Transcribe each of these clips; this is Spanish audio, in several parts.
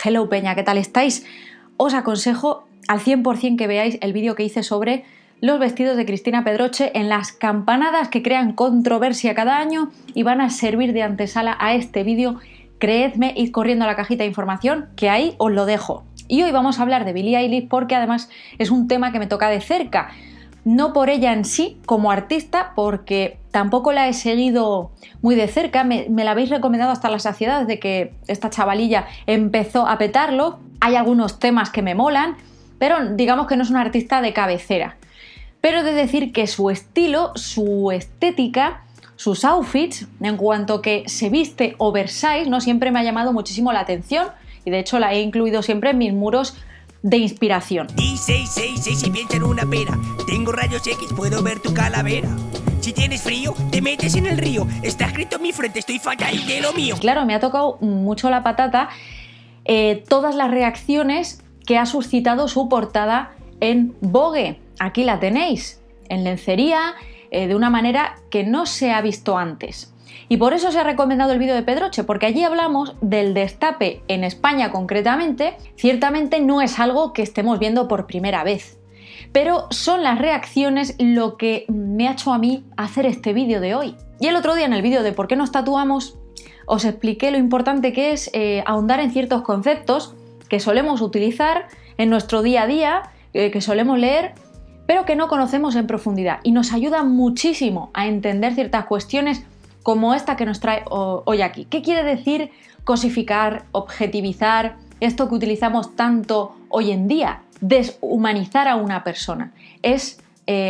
Hello Peña, ¿qué tal estáis? Os aconsejo al 100% que veáis el vídeo que hice sobre los vestidos de Cristina Pedroche en las campanadas que crean controversia cada año y van a servir de antesala a este vídeo. Creedme, id corriendo a la cajita de información que ahí os lo dejo. Y hoy vamos a hablar de Billie Eilish porque además es un tema que me toca de cerca. No por ella en sí como artista, porque tampoco la he seguido muy de cerca, me la habéis recomendado hasta la saciedad desde que esta chavalilla empezó a petarlo. Hay algunos temas que me molan, pero digamos que no es una artista de cabecera. Pero he de decir que su estilo, su estética, sus outfits, en cuanto que se viste oversize, ¿no? Siempre me ha llamado muchísimo la atención y de hecho la he incluido siempre en mis muros de inspiración. Y 666 y piensa en una pera. Tengo rayos X, puedo ver tu calavera. Si tienes frío, te metes en el río. Está escrito en mi frente, estoy fatal de lo mío. Claro, me ha tocado mucho la patata todas las reacciones que ha suscitado su portada en Vogue. Aquí la tenéis, en lencería, de una manera que no se ha visto antes. Y por eso se ha recomendado el vídeo de Pedroche, porque allí hablamos del destape en España concretamente. Ciertamente no es algo que estemos viendo por primera vez, pero son las reacciones lo que me ha hecho a mí hacer este vídeo de hoy. Y el otro día en el vídeo de ¿por qué nos tatuamos? Os expliqué lo importante que es ahondar en ciertos conceptos que solemos utilizar en nuestro día a día, que solemos leer, pero que no conocemos en profundidad. Y nos ayuda muchísimo a entender ciertas cuestiones como esta que nos trae hoy aquí. ¿Qué quiere decir cosificar, objetivizar, esto que utilizamos tanto hoy en día? Deshumanizar a una persona. Es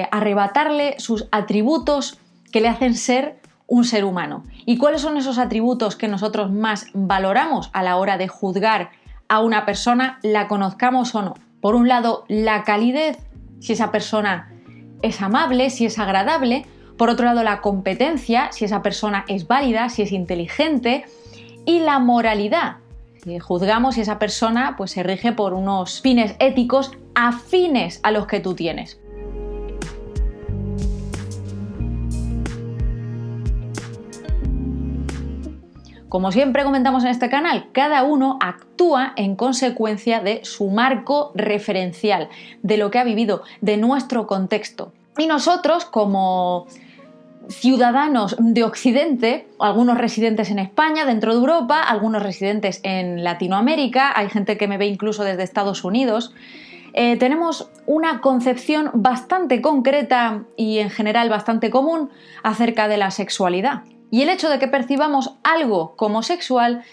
arrebatarle sus atributos que le hacen ser un ser humano. ¿Y cuáles son esos atributos que nosotros más valoramos a la hora de juzgar a una persona, la conozcamos o no? Por un lado, la calidez, si esa persona es amable, si es agradable. Por otro lado, la competencia, si esa persona es válida, si es inteligente. Y la moralidad, si juzgamos si esa persona pues, se rige por unos fines éticos afines a los que tú tienes. Como siempre comentamos en este canal, cada uno actúa en consecuencia de su marco referencial, de lo que ha vivido, de nuestro contexto. Y nosotros, como ciudadanos de Occidente, algunos residentes en España, dentro de Europa, algunos residentes en Latinoamérica, hay gente que me ve incluso desde Estados Unidos, tenemos una concepción bastante concreta y en general bastante común acerca de la sexualidad. Y el hecho de que percibamos algo como sexual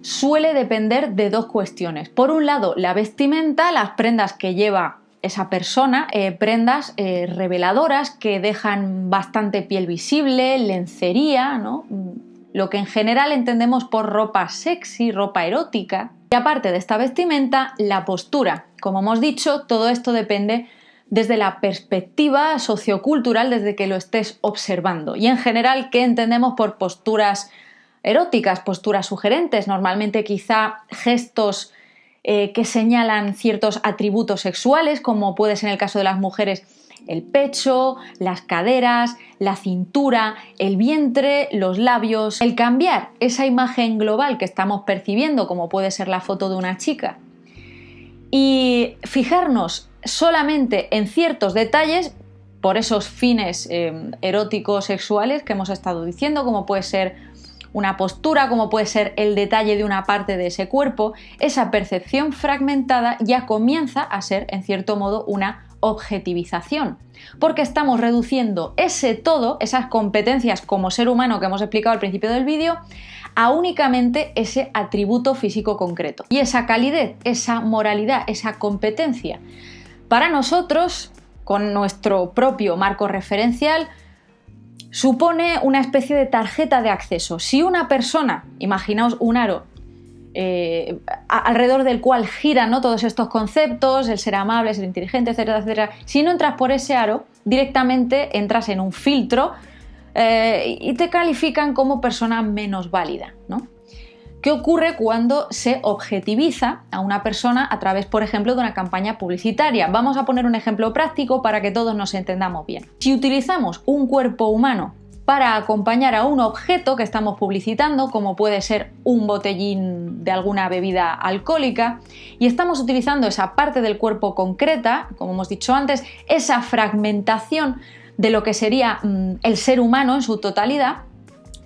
suele depender de dos cuestiones. Por un lado, la vestimenta, las prendas que lleva esa persona, prendas reveladoras que dejan bastante piel visible, lencería, ¿no? Lo que en general entendemos por ropa sexy, ropa erótica. Y aparte de esta vestimenta, la postura. Como hemos dicho, todo esto depende desde la perspectiva sociocultural, desde que lo estés observando. Y en general, ¿qué entendemos por posturas eróticas, posturas sugerentes? Normalmente quizá gestos que señalan ciertos atributos sexuales, como puede ser en el caso de las mujeres el pecho, las caderas, la cintura, el vientre, los labios. El cambiar esa imagen global que estamos percibiendo, como puede ser la foto de una chica, y fijarnos solamente en ciertos detalles por esos fines eróticos sexuales que hemos estado diciendo, como puede ser una postura, como puede ser el detalle de una parte de ese cuerpo, esa percepción fragmentada ya comienza a ser en cierto modo una objetivización, porque estamos reduciendo ese todo, esas competencias como ser humano que hemos explicado al principio del vídeo, a únicamente ese atributo físico concreto. Y esa calidez, esa moralidad, esa competencia, para nosotros, con nuestro propio marco referencial, supone una especie de tarjeta de acceso. Si una persona, imaginaos un aro, alrededor del cual giran, ¿no?, todos estos conceptos, el ser amable, ser inteligente, etcétera, etcétera, si no entras por ese aro, directamente entras en un filtro y te califican como persona menos válida, ¿no? ¿Qué ocurre cuando se objetiviza a una persona a través, por ejemplo, de una campaña publicitaria? Vamos a poner un ejemplo práctico para que todos nos entendamos bien. Si utilizamos un cuerpo humano para acompañar a un objeto que estamos publicitando, como puede ser un botellín de alguna bebida alcohólica, y estamos utilizando esa parte del cuerpo concreta, como hemos dicho antes, esa fragmentación de lo que sería el ser humano en su totalidad.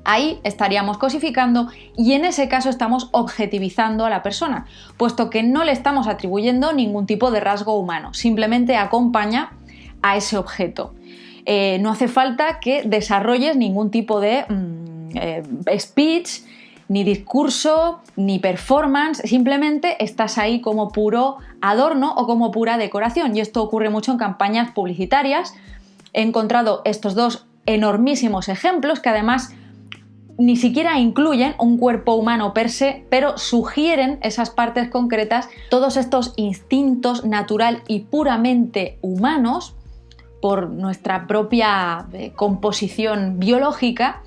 Ahí estaríamos cosificando y en ese caso estamos objetivizando a la persona, puesto que no le estamos atribuyendo ningún tipo de rasgo humano, simplemente acompaña a ese objeto. No hace falta que desarrolles ningún tipo de speech, ni discurso, ni performance, simplemente estás ahí como puro adorno o como pura decoración, y esto ocurre mucho en campañas publicitarias. He encontrado estos dos enormísimos ejemplos que además ni siquiera incluyen un cuerpo humano per se, pero sugieren esas partes concretas, todos estos instintos natural y puramente humanos por nuestra propia composición biológica.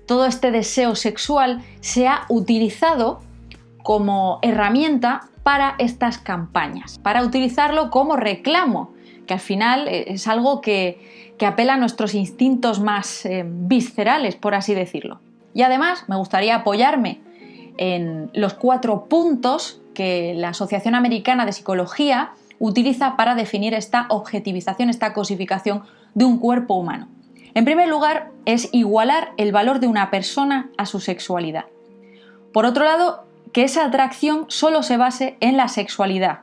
Todo este deseo sexual se ha utilizado como herramienta para estas campañas, para utilizarlo como reclamo, que al final es algo que apela a nuestros instintos más viscerales, por así decirlo. Y además me gustaría apoyarme en los 4 puntos que la Asociación Americana de Psicología utiliza para definir esta objetivización, esta cosificación de un cuerpo humano. En primer lugar, es igualar el valor de una persona a su sexualidad. Por otro lado, que esa atracción solo se base en la sexualidad.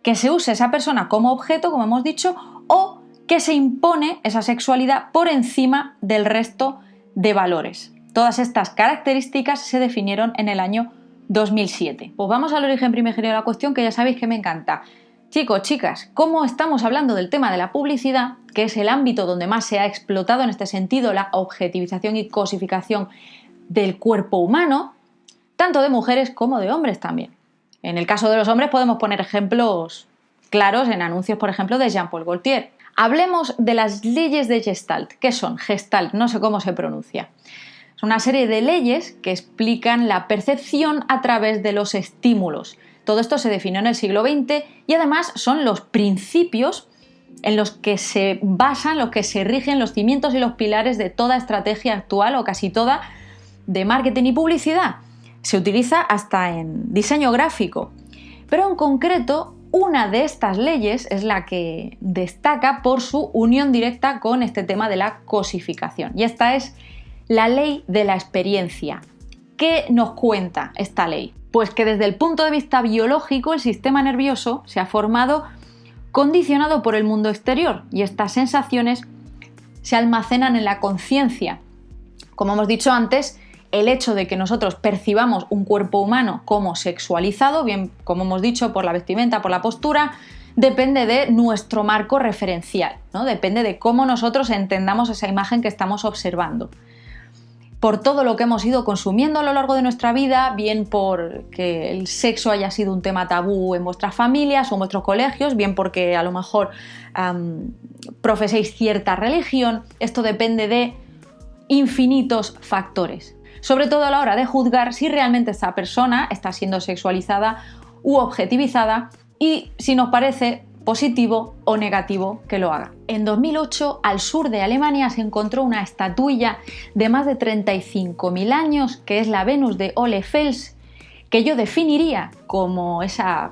Que se use esa persona como objeto, como hemos dicho, o que se impone esa sexualidad por encima del resto de valores. Todas estas características se definieron en el año 2007. Pues vamos al origen primigenio de la cuestión, que ya sabéis que me encanta. Chicos, chicas, como estamos hablando del tema de la publicidad, que es el ámbito donde más se ha explotado en este sentido la objetivización y cosificación del cuerpo humano, tanto de mujeres como de hombres también. En el caso de los hombres podemos poner ejemplos claros en anuncios, por ejemplo, de Jean-Paul Gaultier. Hablemos de las leyes de Gestalt. ¿Qué son? Gestalt, no sé cómo se pronuncia. Es una serie de leyes que explican la percepción a través de los estímulos. Todo esto se definió en el siglo XX y además son los principios en los que se basan, los que se rigen los cimientos y los pilares de toda estrategia actual o casi toda de marketing y publicidad. Se utiliza hasta en diseño gráfico. Pero en concreto, una de estas leyes es la que destaca por su unión directa con este tema de la cosificación. Y esta es la ley de la experiencia. ¿Qué nos cuenta esta ley? Pues que desde el punto de vista biológico el sistema nervioso se ha formado condicionado por el mundo exterior y estas sensaciones se almacenan en la conciencia. Como hemos dicho antes, el hecho de que nosotros percibamos un cuerpo humano como sexualizado, bien como hemos dicho por la vestimenta, por la postura, depende de nuestro marco referencial, ¿no? Depende de cómo nosotros entendamos esa imagen que estamos observando. Por todo lo que hemos ido consumiendo a lo largo de nuestra vida, bien porque el sexo haya sido un tema tabú en vuestras familias o en vuestros colegios, bien porque a lo mejor profeséis cierta religión, esto depende de infinitos factores. Sobre todo a la hora de juzgar si realmente esta persona está siendo sexualizada u objetivizada y si nos parece positivo o negativo que lo haga. En 2008, al sur de Alemania, se encontró una estatuilla de más de 35.000 años, que es la Venus de Ole Fels, que yo definiría como esa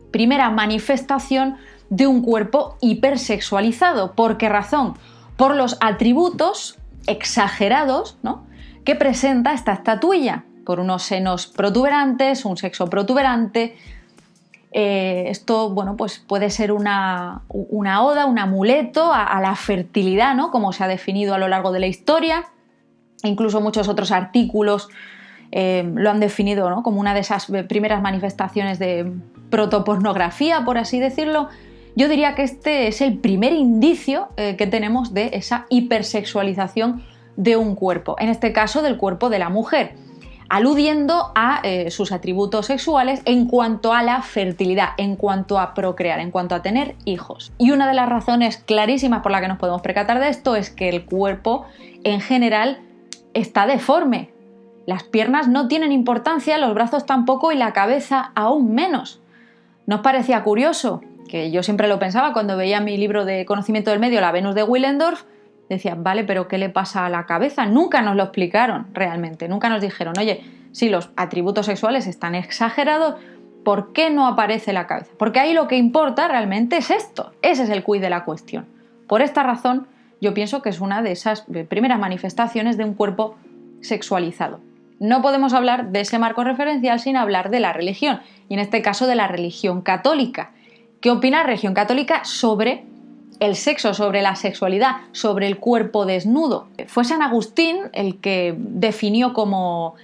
primera manifestación de un cuerpo hipersexualizado. ¿Por qué razón? Por los atributos exagerados, ¿no?, que presenta esta estatuilla, por unos senos protuberantes, un sexo protuberante. Esto, bueno, pues puede ser una oda, un amuleto a la fertilidad, ¿no?, como se ha definido a lo largo de la historia. Incluso muchos otros artículos lo han definido, ¿no?, como una de esas primeras manifestaciones de protopornografía, por así decirlo. Yo diría que este es el primer indicio que tenemos de esa hipersexualización de un cuerpo, en este caso del cuerpo de la mujer, aludiendo a sus atributos sexuales en cuanto a la fertilidad, en cuanto a procrear, en cuanto a tener hijos. Y una de las razones clarísimas por la que nos podemos percatar de esto es que el cuerpo en general está deforme. Las piernas no tienen importancia, los brazos tampoco y la cabeza aún menos. ¿No os parecía curioso? Que yo siempre lo pensaba cuando veía mi libro de conocimiento del medio, La Venus de Willendorf, decía, vale, pero ¿qué le pasa a la cabeza? Nunca nos lo explicaron realmente, nunca nos dijeron, oye, si los atributos sexuales están exagerados, ¿por qué no aparece la cabeza? Porque ahí lo que importa realmente es esto, ese es el quid de la cuestión. Por esta razón, yo pienso que es una de esas primeras manifestaciones de un cuerpo sexualizado. No podemos hablar de ese marco referencial sin hablar de la religión, y en este caso de la religión católica. ¿Qué opina la religión católica sobre el sexo, sobre la sexualidad, sobre el cuerpo desnudo? Fue San Agustín el que definió como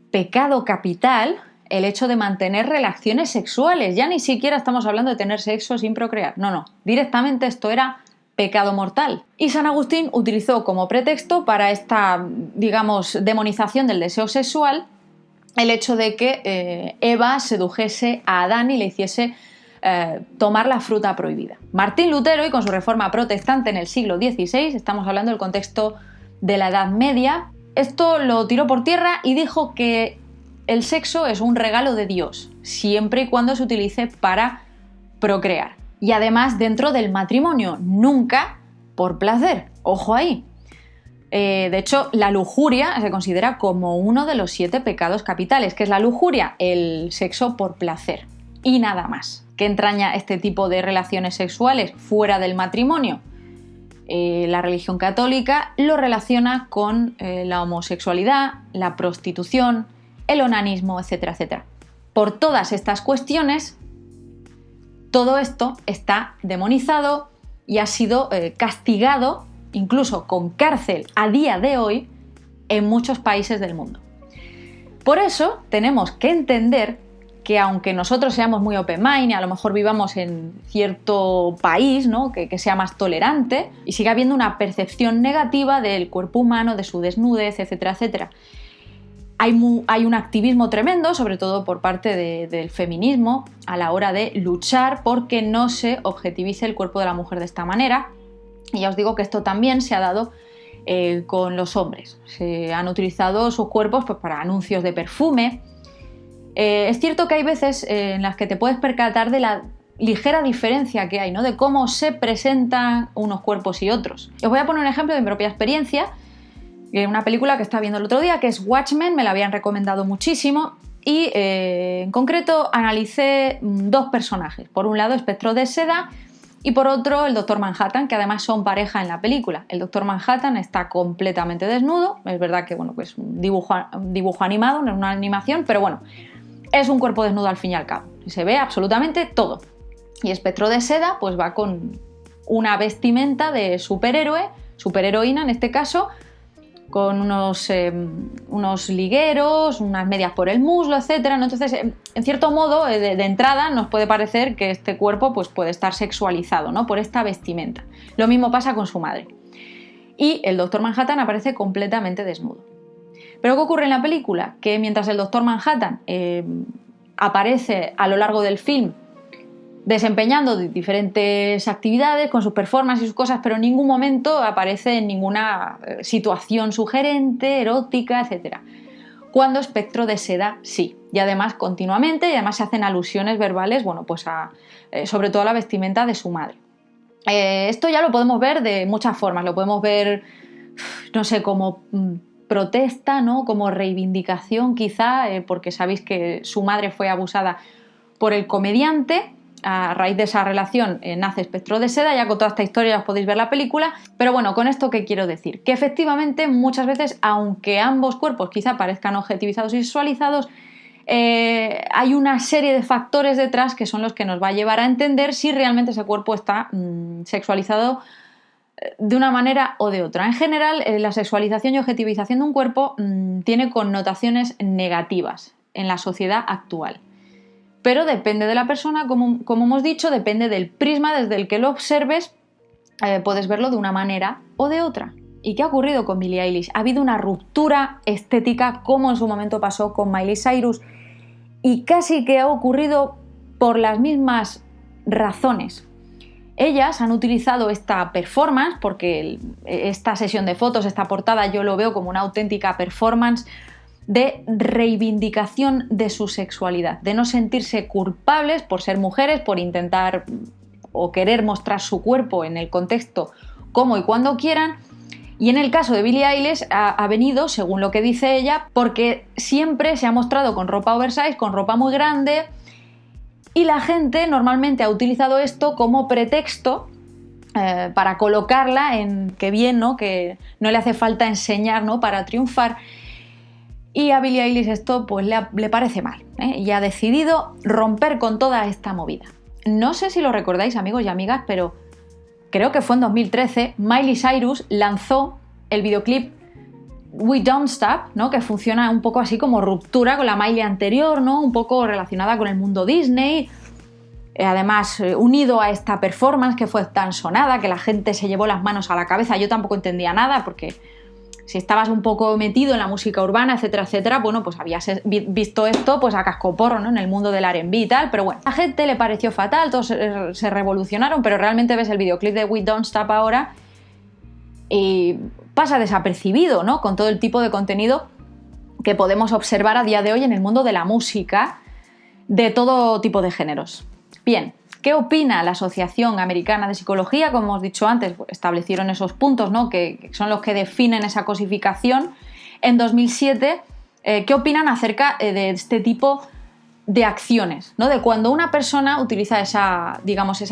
pecado capital el hecho de mantener relaciones sexuales. Ya ni siquiera estamos hablando de tener sexo sin procrear. No, directamente esto era pecado mortal. Y San Agustín utilizó como pretexto para esta, digamos, demonización del deseo sexual el hecho de que Eva sedujese a Adán y le hiciese tomar la fruta prohibida. Martín Lutero, y con su reforma protestante en el siglo XVI, estamos hablando del contexto de la Edad Media, esto lo tiró por tierra y dijo que el sexo es un regalo de Dios, siempre y cuando se utilice para procrear. Y además dentro del matrimonio, nunca por placer. Ojo ahí. De hecho, la lujuria se considera como uno de los 7 pecados capitales. ¿Qué es la lujuria? El sexo por placer. Y nada más. ¿Qué entraña este tipo de relaciones sexuales fuera del matrimonio? La religión católica lo relaciona con la homosexualidad, la prostitución, el onanismo, etcétera, etcétera. Por todas estas cuestiones, todo esto está demonizado y ha sido castigado, incluso con cárcel a día de hoy, en muchos países del mundo. Por eso tenemos que entender que aunque nosotros seamos muy open mind y a lo mejor vivamos en cierto país, ¿no? que sea más tolerante y siga habiendo una percepción negativa del cuerpo humano, de su desnudez, etcétera, etcétera. Hay un activismo tremendo, sobre todo por parte del feminismo, a la hora de luchar porque no se objetivice el cuerpo de la mujer de esta manera. Y ya os digo que esto también se ha dado con los hombres. Se han utilizado sus cuerpos pues, para anuncios de perfume. Es cierto que hay veces en las que te puedes percatar de la ligera diferencia que hay, ¿no? De cómo se presentan unos cuerpos y otros. Os voy a poner un ejemplo de mi propia experiencia. Una película que estaba viendo el otro día, que es Watchmen, me la habían recomendado muchísimo y en concreto analicé 2 personajes. Por un lado, Espectro de Seda y por otro, el Dr. Manhattan, que además son pareja en la película. El Dr. Manhattan está completamente desnudo, es verdad que bueno, pues un dibujo animado, no es una animación, pero bueno, es un cuerpo desnudo al fin y al cabo. Se ve absolutamente todo. Y Espectro de Seda pues va con una vestimenta de superhéroe, superheroína en este caso, con unos ligueros, unas medias por el muslo, etc. ¿no? Entonces, en cierto modo, de entrada nos puede parecer que este cuerpo pues, puede estar sexualizado, ¿no? Por esta vestimenta. Lo mismo pasa con su madre. Y el Dr. Manhattan aparece completamente desnudo. ¿Pero qué ocurre en la película? Que mientras el Dr. Manhattan aparece a lo largo del film desempeñando diferentes actividades con sus performances y sus cosas, pero en ningún momento aparece en ninguna situación sugerente, erótica, etc. Cuando Espectro de Seda sí, y además continuamente, y además se hacen alusiones verbales, bueno, pues sobre todo a la vestimenta de su madre. Esto ya lo podemos ver de muchas formas, lo podemos ver, no sé, como protesta, ¿no? Como reivindicación quizá, porque sabéis que su madre fue abusada por el comediante. A raíz de esa relación nace Espectro de Seda, ya con toda esta historia os podéis ver la película, pero bueno, con esto ¿qué quiero decir? Que efectivamente muchas veces, aunque ambos cuerpos quizá parezcan objetivizados y sexualizados, hay una serie de factores detrás que son los que nos va a llevar a entender si realmente ese cuerpo está sexualizado de una manera o de otra. En general, la sexualización y objetivización de un cuerpo tiene connotaciones negativas en la sociedad actual. Pero depende de la persona, como hemos dicho, depende del prisma desde el que lo observes, puedes verlo de una manera o de otra. ¿Y qué ha ocurrido con Billie Eilish? Ha habido una ruptura estética, como en su momento pasó con Miley Cyrus, y casi que ha ocurrido por las mismas razones. Ellas han utilizado esta performance, porque esta sesión de fotos, esta portada, yo lo veo como una auténtica performance de reivindicación de su sexualidad, de no sentirse culpables por ser mujeres, por intentar o querer mostrar su cuerpo en el contexto como y cuando quieran, Y en el caso de Billie Eilish ha venido, según lo que dice ella, porque siempre se ha mostrado con ropa oversize, con ropa muy grande, y la gente normalmente ha utilizado esto como pretexto para colocarla en qué bien, ¿no? Que no le hace falta enseñar, ¿no? Para triunfar. Y a Billie Eilish esto pues le parece mal, y ha decidido romper con toda esta movida. No sé si lo recordáis, amigos y amigas, pero creo que fue en 2013, Miley Cyrus lanzó el videoclip We Don't Stop, ¿no? Que funciona un poco así como ruptura con la Miley anterior, ¿no? Un poco relacionada con el mundo Disney. Además, unido a esta performance que fue tan sonada, que la gente se llevó las manos a la cabeza. Yo tampoco entendía nada, porque si estabas un poco metido en la música urbana, etcétera, etcétera, bueno, pues habías visto esto pues a cascoporro, ¿no? En el mundo del R&B y tal, pero bueno, a la gente le pareció fatal, todos se revolucionaron, pero realmente ves el videoclip de We Don't Stop ahora y pasa desapercibido, ¿no? Con todo el tipo de contenido que podemos observar a día de hoy en el mundo de la música de todo tipo de géneros. Bien, ¿qué opina la Asociación Americana de Psicología? Como hemos dicho antes, establecieron esos puntos, ¿no? Que son los que definen esa cosificación en 2007. ¿Qué opinan acerca de este tipo de acciones, ¿no? De cuando una persona utiliza esa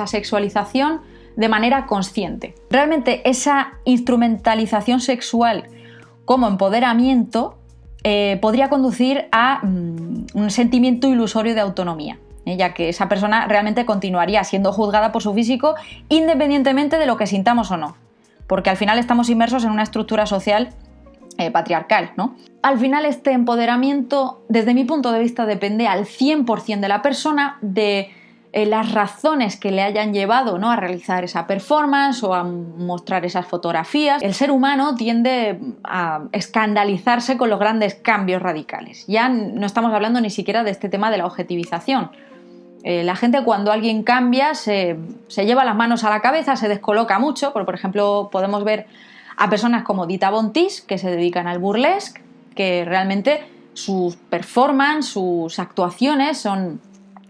sexualización de manera consciente. Realmente esa instrumentalización sexual como empoderamiento podría conducir a un sentimiento ilusorio de autonomía, ya que esa persona realmente continuaría siendo juzgada por su físico independientemente de lo que sintamos o no, porque al final estamos inmersos en una estructura social patriarcal, ¿no? Al final este empoderamiento, desde mi punto de vista, depende al 100% de la persona, de las razones que le hayan llevado, ¿no? A realizar esa performance o a mostrar esas fotografías. El ser humano tiende a escandalizarse con los grandes cambios radicales. Ya no estamos hablando ni siquiera de este tema de la objetivización. La gente, cuando alguien cambia, se lleva las manos a la cabeza, se descoloca mucho. Por ejemplo, podemos ver a personas como Dita Von Teese, que se dedican al burlesque, que realmente sus performances, sus actuaciones son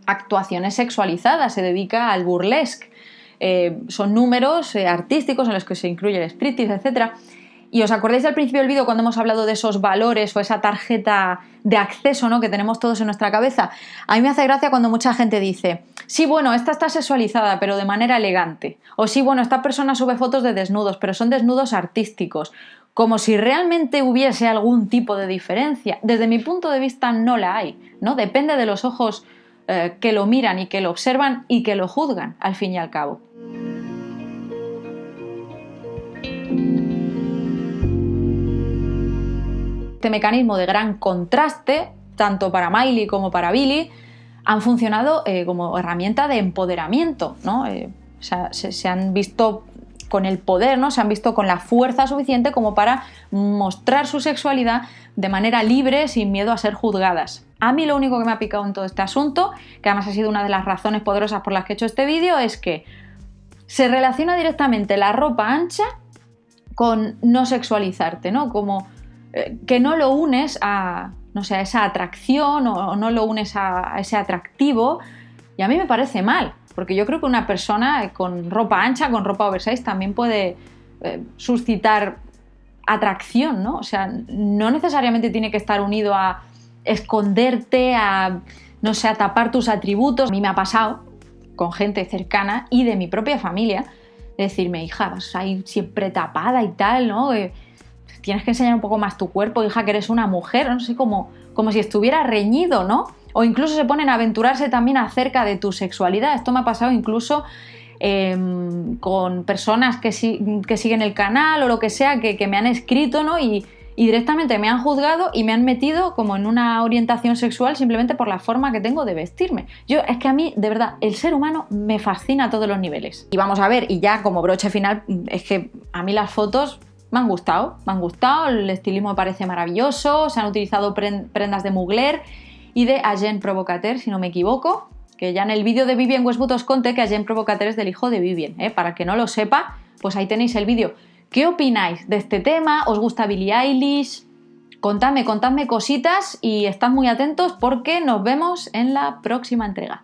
actuaciones sexualizadas, se dedica al burlesque. Son números artísticos en los que se incluye el striptease, etc. Y os acordáis al principio del vídeo cuando hemos hablado de esos valores o esa tarjeta de acceso, ¿no? Que tenemos todos en nuestra cabeza. A mí me hace gracia cuando mucha gente dice: sí, bueno, esta está sexualizada, pero de manera elegante. O sí, bueno, esta persona sube fotos de desnudos, pero son desnudos artísticos. Como si realmente hubiese algún tipo de diferencia. Desde mi punto de vista no la hay, ¿no? Depende de los ojos que lo miran y que lo observan y que lo juzgan, al fin y al cabo. Este mecanismo de gran contraste, tanto para Miley como para Billie, han funcionado como herramienta de empoderamiento, ¿no? Se han visto con el poder, ¿no? Se han visto con la fuerza suficiente como para mostrar su sexualidad de manera libre, sin miedo a ser juzgadas. A mí lo único que me ha picado en todo este asunto, que además ha sido una de las razones poderosas por las que he hecho este vídeo, es que se relaciona directamente la ropa ancha con no sexualizarte, ¿no? Como que no lo unes a, no sé, a esa atracción o no lo unes a ese atractivo, y a mí me parece mal, porque yo creo que una persona con ropa ancha, con ropa oversize, también puede suscitar atracción, ¿no? O sea, no necesariamente tiene que estar unido a esconderte, a, no sé, a tapar tus atributos. A mí me ha pasado con gente cercana y de mi propia familia de decirme: hija, vas ahí siempre tapada y tal, ¿no? Tienes que enseñar un poco más tu cuerpo, hija, que eres una mujer, no sé, como si estuviera reñido, ¿no? O incluso se ponen a aventurarse también acerca de tu sexualidad. Esto me ha pasado incluso con personas que siguen el canal o lo que sea, que me han escrito, ¿no? Y directamente me han juzgado y me han metido como en una orientación sexual simplemente por la forma que tengo de vestirme. Es que a mí, de verdad, el ser humano me fascina a todos los niveles. Y vamos a ver, y ya como broche final, es que a mí las fotos me han gustado, el estilismo me parece maravilloso, se han utilizado prendas de Mugler y de Agent Provocateur, si no me equivoco, que ya en el vídeo de Vivienne Westwood os conté que Agent Provocateur es del hijo de Vivienne, para que no lo sepa, pues ahí tenéis el vídeo. ¿Qué opináis de este tema? ¿Os gusta Billie Eilish? Contadme cositas y estad muy atentos porque nos vemos en la próxima entrega.